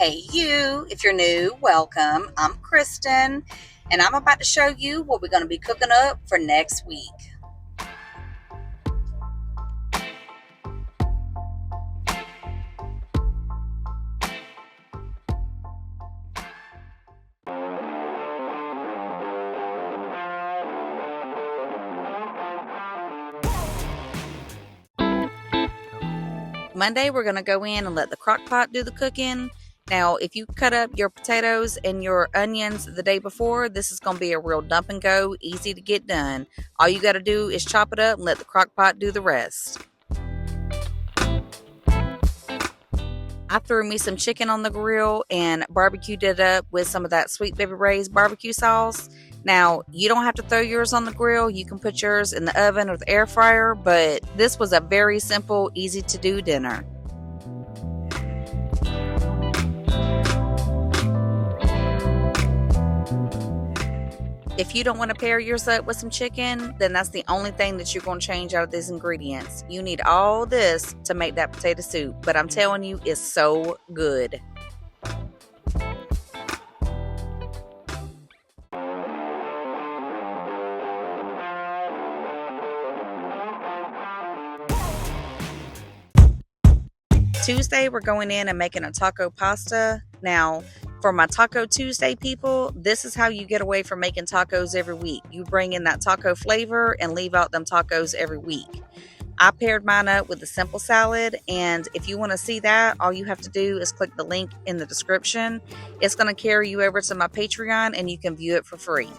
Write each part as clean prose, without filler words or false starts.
Hey, you, if you're new, welcome. I'm Kristen, and I'm about to show you what we're going to be cooking up for next week. Monday, we're going to go in and let the crock pot do the cooking. Now, if you cut up your potatoes and your onions the day before, this is going to be a real dump and go, easy to get done. All you got to do is chop it up and let the crock pot do the rest. I threw me some chicken on the grill and barbecued it up with some of that Sweet Baby Ray's barbecue sauce. Now, you don't have to throw yours on the grill. You can put yours in the oven or the air fryer, but this was a very simple, easy to do dinner. If you don't want to pair yours up with some chicken, then that's the only thing that you're going to change out of these ingredients. You need all this to make that potato soup, but I'm telling you, it's so good. Tuesday, we're going in and making a taco pasta. Now, for my Taco Tuesday people, this is how you get away from making tacos every week. You bring in that taco flavor and leave out them tacos every week. I paired mine up with a simple salad, and if you want to see that, all you have to do is click the link in the description. It's going to carry you over to my Patreon, and you can view it for free.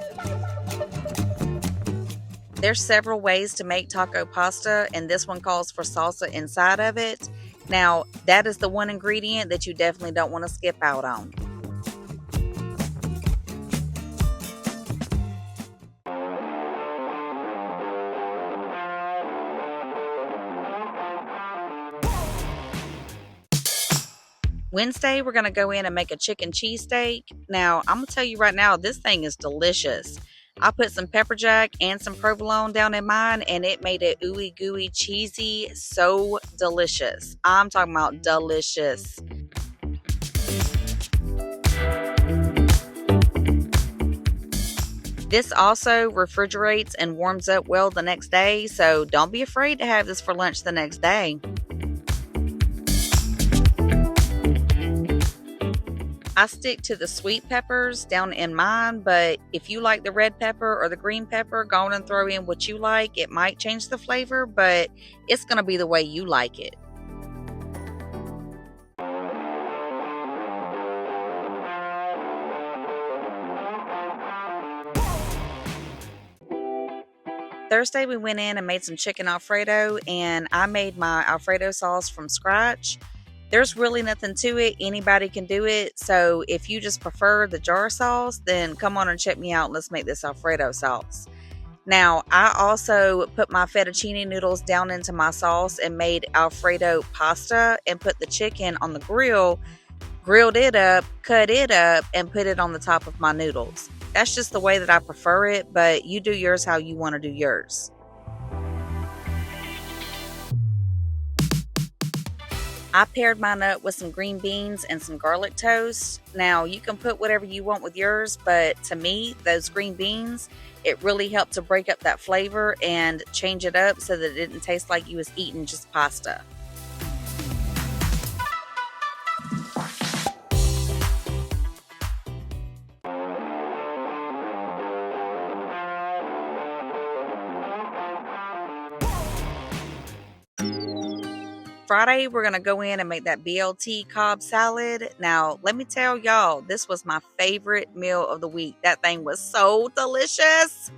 There's several ways to make taco pasta, and this one calls for salsa inside of it. Now, that is the one ingredient that you definitely don't want to skip out on. Wednesday, we're going to go in and make a chicken cheesesteak. Now, I'm going to tell you right now, this thing is delicious. I put some pepper jack and some provolone down in mine, and it made it ooey gooey cheesy, so delicious. I'm talking about delicious. This also refrigerates and warms up well the next day, so don't be afraid to have this for lunch the next day. I stick to the sweet peppers down in mine, but if you like the red pepper or the green pepper, go on and throw in what you like. It might change the flavor, but it's going to be the way you like it. Thursday, we went in and made some chicken Alfredo, and I made my Alfredo sauce from scratch. There's really nothing to it. Anybody can do it. So if you just prefer the jar sauce, then come on and check me out. Let's make this Alfredo sauce. Now, I also put my fettuccine noodles down into my sauce and made Alfredo pasta and put the chicken on the grill, grilled it up, cut it up, and put it on the top of my noodles. That's just the way that I prefer it, but you do yours how you want to do yours. I paired mine up with some green beans and some garlic toast. Now, you can put whatever you want with yours, but to me, those green beans, it really helped to break up that flavor and change it up so that it didn't taste like you was eating just pasta. Friday, we're going to go in and make that BLT Cobb salad. Now, let me tell y'all, this was my favorite meal of the week. That thing was so delicious.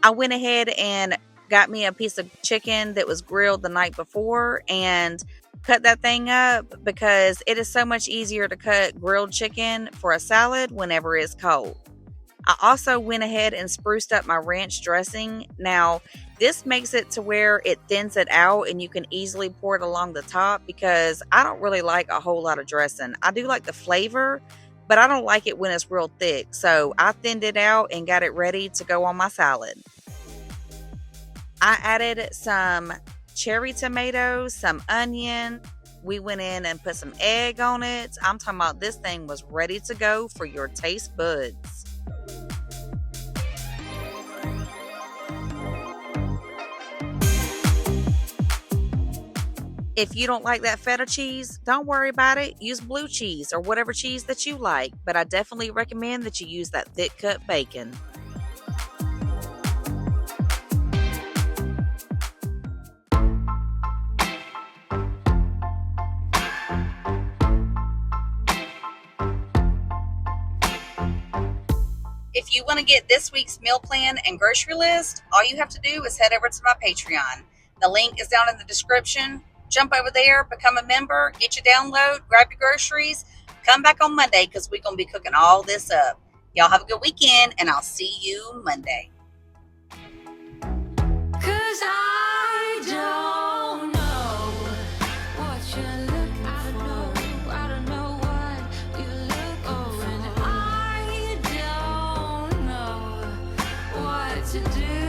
I went ahead and got me a piece of chicken that was grilled the night before and cut that thing up because it is so much easier to cut grilled chicken for a salad whenever it's cold. I also went ahead and spruced up my ranch dressing. Now, this makes it to where it thins it out and you can easily pour it along the top because I don't really like a whole lot of dressing. I do like the flavor, but I don't like it when it's real thick. So I thinned it out and got it ready to go on my salad. I added some cherry tomatoes, some onion, We went in and put some egg on it. I'm talking about this thing was ready to go for your taste buds. If you don't like that feta cheese, don't worry about it. Use blue cheese or whatever cheese that you like, but I definitely recommend that you use that thick cut bacon. If you want to get this week's meal plan and grocery list, all you have to do is head over to my Patreon. The link is down in the description. Jump over there, become a member, get your download, grab your groceries, come back on Monday because we're going to be cooking all this up. Y'all have a good weekend, and I'll see you Monday. 'Cause I don't know what you're looking for. I don't know what you're looking for. And I don't know what to do.